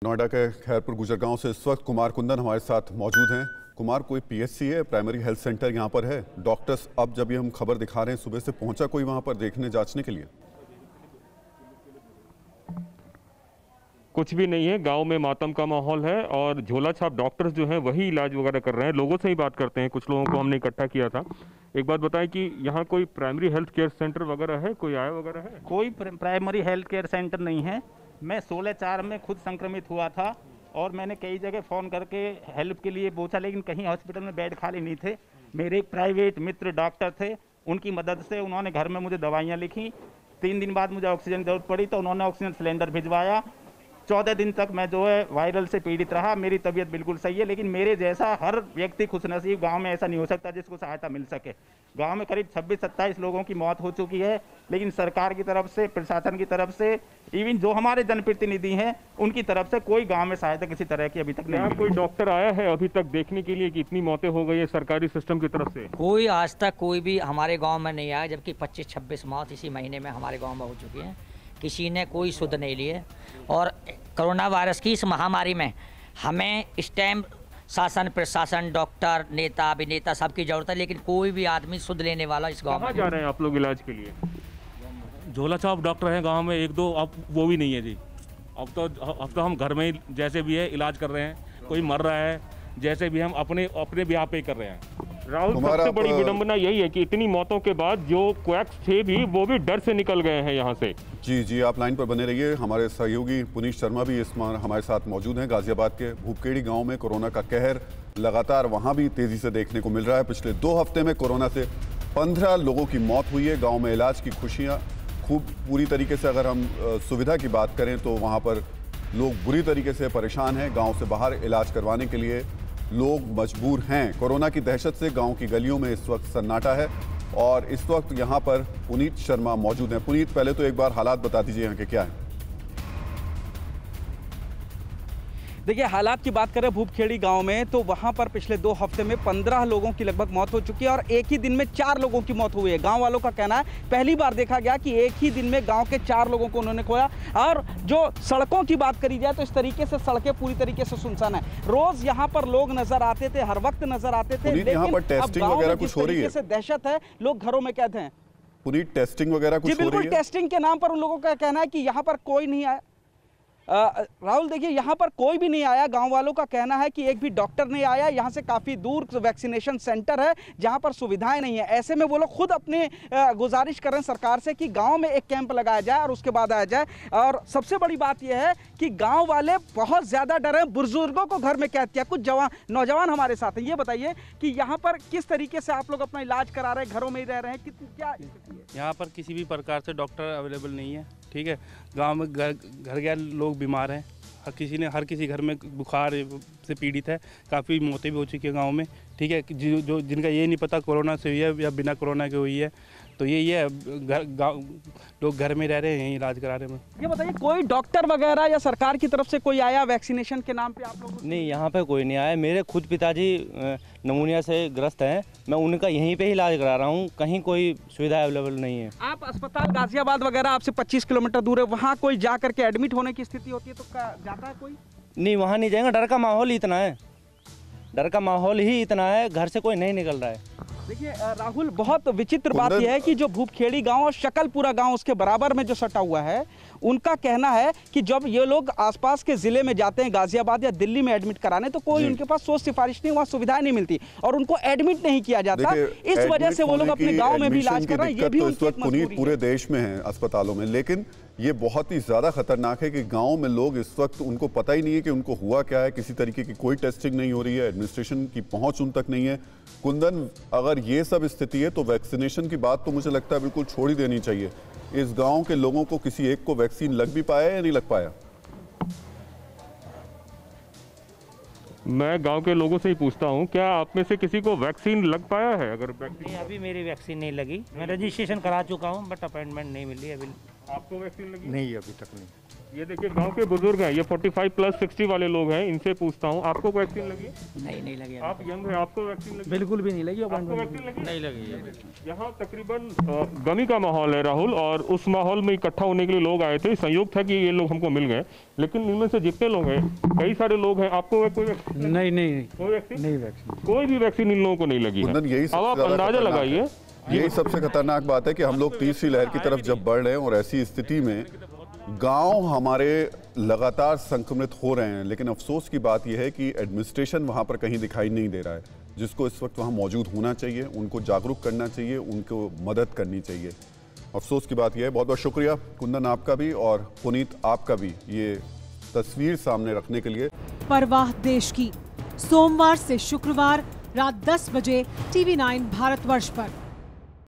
नोएडा के खैरपुर गुजरगांव से इस वक्त कुमार कुंदन हमारे साथ मौजूद हैं। कुमार, कोई पीएचसी है, प्राइमरी हेल्थ सेंटर यहाँ पर है? डॉक्टर्स अब जब ये हम खबर दिखा रहे हैं सुबह से पहुंचा कोई वहाँ पर देखने जांचने के लिए? कुछ भी नहीं है। गांव में मातम का माहौल है और झोला छाप डॉक्टर्स जो हैं वही इलाज वगैरह कर रहे हैं। लोगों से ही बात करते हैं, कुछ लोगों को हमने इकट्ठा किया था। एक बात बताएं कि यहाँ कोई प्राइमरी हेल्थ केयर सेंटर वगैरह है, कोई आया वगैरह है? कोई प्राइमरी हेल्थ केयर सेंटर नहीं है। मैं 16/4 में खुद संक्रमित हुआ था और मैंने कई जगह फ़ोन करके हेल्प के लिए पूछा, लेकिन कहीं हॉस्पिटल में बेड खाली नहीं थे। मेरे एक प्राइवेट मित्र डॉक्टर थे, उनकी मदद से उन्होंने घर में मुझे दवाइयाँ लिखी। 3 दिन बाद मुझे ऑक्सीजन की जरूरत पड़ी तो उन्होंने ऑक्सीजन सिलेंडर भिजवाया। 14 दिन तक मैं जो है वायरल से पीड़ित रहा। मेरी तबीयत बिल्कुल सही है, लेकिन मेरे जैसा हर व्यक्ति खुशनसीब गांव में ऐसा नहीं हो सकता जिसको सहायता मिल सके। गांव में करीब 26-27 लोगों की मौत हो चुकी है, लेकिन सरकार की तरफ से, प्रशासन की तरफ से, इवन जो हमारे जनप्रतिनिधि हैं उनकी तरफ से कोई गांव में सहायता किसी तरह की अभी तक नहीं। कोई डॉक्टर आया है अभी तक देखने के लिए कि इतनी मौतें हो गई है सरकारी सिस्टम की तरफ से? कोई आज तक कोई भी हमारे गाँव में नहीं आया, जबकि 25-26 मौत इसी महीने में हमारे गाँव में हो चुकी हैं। किसी ने कोई सुध नहीं लिए। और कोरोना वायरस की इस महामारी में हमें इस टाइम शासन, प्रशासन, डॉक्टर, नेता, अभिनेता सबकी जरूरत है, लेकिन कोई भी आदमी सुध लेने वाला इस गांव में। कहाँ जा रहे हैं आप लोग इलाज के लिए? झोला छाप डॉक्टर हैं गांव में 1-2, अब वो भी नहीं है जी। अब तो हम घर में ही जैसे भी है इलाज कर रहे हैं। कोई मर रहा है जैसे भी हम अपने बिहार पे ही कर रहे हैं। राहुल, सबसे बड़ी विडंबना यही है कि इतनी मौतों के बाद जो क्वैक्स थे भी वो भी डर से निकल गए हैं यहाँ से। जी, आप लाइन पर बने रहिए। हमारे सहयोगी पुनीत शर्मा भी हमारे साथ मौजूद हैं। गाजियाबाद के भूपखेड़ी गांव में कोरोना का कहर लगातार वहां भी तेजी से देखने को मिल रहा है। पिछले 2 हफ्ते में कोरोना से 15 लोगों की मौत हुई है। गाँव में इलाज की खुशियाँ खूब पूरी तरीके से, अगर हम सुविधा की बात करें तो वहाँ पर लोग बुरी तरीके से परेशान हैं। गाँव से बाहर इलाज करवाने के लिए लोग मजबूर हैं। कोरोना की दहशत से गांव की गलियों में इस वक्त सन्नाटा है और इस वक्त यहां पर पुनीत शर्मा मौजूद हैं। पुनीत, पहले तो एक बार हालात बता दीजिए यहाँ के क्या हैं। देखिए, हालात की बात करें भूपखेड़ी गांव में तो वहां पर पिछले 2 हफ्ते में 15 लोगों की लगभग मौत हो चुकी है और एक ही दिन में 4 लोगों की मौत हुई है। गांव वालों का कहना है पहली बार देखा गया कि एक ही दिन में गांव के 4 लोगों को उन्होंने खोया। और जो सड़कों की बात करी जाए तो इस तरीके से सड़कें पूरी तरीके से सुनसान है। रोज यहाँ पर लोग नजर आते थे, हर वक्त नजर आते थे, लेकिन अब गाँव में जिस तरीके से दहशत है, लोग घरों में कैद हैं। पुनीत, टेस्टिंग वगैरह कुछ हो रही है? बिल्कुल, टेस्टिंग के नाम पर उन लोगों का कहना है कि यहाँ पर कोई नहीं आया। राहुल, देखिए, यहाँ पर कोई भी नहीं आया। गांव वालों का कहना है कि एक भी डॉक्टर नहीं आया। यहाँ से काफ़ी दूर वैक्सीनेशन सेंटर है जहाँ पर सुविधाएं नहीं है। ऐसे में वो लोग खुद अपने गुजारिश कर रहे हैं सरकार से कि गांव में एक कैंप लगाया जाए और उसके बाद आया जाए। और सबसे बड़ी बात यह है कि गांव वाले बहुत ज़्यादा डरे हैं। बुजुर्गों को घर में कैद किया। कुछ नौजवान हमारे साथ हैं। ये बताइए कि यहाँ पर किस तरीके से आप लोग अपना इलाज करा रहे हैं, घरों में ही रह रहे हैं, क्या? यहाँ पर किसी भी प्रकार से डॉक्टर अवेलेबल नहीं है। ठीक है, गांव में घर गए लोग बीमार हैं। हर किसी घर में बुखार से पीड़ित है। काफ़ी मौतें भी हो चुकी है गांव में। ठीक है, जो जिनका ये नहीं पता कोरोना से हुई है या बिना कोरोना के हुई है, तो यही है, लोग घर में रह रहे हैं, यहीं इलाज करा रहे हैं। ये बताइए, कोई डॉक्टर वगैरह या सरकार की तरफ से कोई आया वैक्सीनेशन के नाम पे आप लोग? नहीं, यहाँ पे कोई नहीं आया। मेरे खुद पिताजी नमूनिया से ग्रस्त हैं। मैं उनका यहीं पे ही इलाज करा रहा हूँ। कहीं कोई सुविधा अवेलेबल नहीं है। आप अस्पताल गाजियाबाद वगैरह आपसे 25 किलोमीटर दूर है, वहाँ कोई जा करके एडमिट होने की स्थिति होती है तो जाता है कोई? नहीं, वहाँ नहीं जाएंगे। डर का माहौल ही इतना है। डर का माहौल ही इतना है, घर से कोई नहीं निकल रहा है। देखिए राहुल, बहुत विचित्र बात यह है कि जो भूपखेड़ी गांव और शकलपुरा गांव उसके बराबर में जो सटा हुआ है, उनका कहना है कि जब ये लोग आसपास के जिले में जाते हैं, गाजियाबाद या दिल्ली में एडमिट कराने, तो कोई उनके पास सोच सिफारिश नहीं, वहाँ सुविधाएं नहीं मिलती और उनको एडमिट नहीं किया जाता। इस वजह से वो लोग अपने गाँव में भी इलाज कर रहे हैं। ये भी इस वक्त पुनीत पूरे देश में है अस्पतालों में, लेकिन ये बहुत ही ज़्यादा खतरनाक है कि गांव में लोग इस वक्त, उनको पता ही नहीं है कि उनको हुआ क्या है। किसी तरीके की कोई टेस्टिंग नहीं हो रही है, एडमिनिस्ट्रेशन की पहुंच उन तक नहीं है। कुंदन, अगर ये सब स्थिति है तो वैक्सीनेशन की बात तो मुझे लगता है बिल्कुल छोड़ ही देनी चाहिए। इस गांव के लोगों को किसी एक को वैक्सीन लग भी पाया या नहीं लग पाया? मैं गांव के लोगों से ही पूछता हूं, क्या आप में से किसी को वैक्सीन लग पाया है? अगर नहीं, अभी मेरी वैक्सीन नहीं लगी। मैं रजिस्ट्रेशन करा चुका हूं, बट अपॉइंटमेंट नहीं मिली अभी। आपको वैक्सीन लगी? नहीं, अभी तक नहीं। ये देखिए गांव के बुजुर्ग हैं, ये 45 प्लस 60 वाले लोग हैं, इनसे पूछता हूँ आपको वैक्सीन लगी? नहीं लगी। आप यंग हैं, आपको वैक्सीन लगी? बिल्कुल भी नहीं लगी। आपको वैक्सीन लगी? नहीं लगी। यहाँ तकरीबन गमी का माहौल है राहुल, और उस माहौल में इकट्ठा होने के लिए लोग आए थे। संयोग था कि ये लोग हमको मिल गए, लेकिन इनमें से जितने लोग हैं, कई सारे लोग हैं, आपको कोई वैक्सीन? नहीं कोई वैक्सीन नहीं, वैक्सीन कोई भी वैक्सीन इन लोगों को नहीं लगी है। यही अब आप अंदाजा लगाइए, यही सबसे खतरनाक बात है कि हम लोग तीसरी लहर की तरफ जब बढ़ रहे हैं और ऐसी स्थिति में गांव हमारे लगातार संक्रमित हो रहे हैं, लेकिन अफसोस की बात यह है कि एडमिनिस्ट्रेशन वहां पर कहीं दिखाई नहीं दे रहा है, जिसको इस वक्त वहां मौजूद होना चाहिए, उनको जागरूक करना चाहिए, उनको मदद करनी चाहिए। अफसोस की बात यह है। बहुत बहुत शुक्रिया कुंदन आपका भी, और पुनीत आपका भी, ये तस्वीर सामने रखने के लिए। परवाह देश की, सोमवार से शुक्रवार रात 10 बजे TV9 भारतवर्ष पर।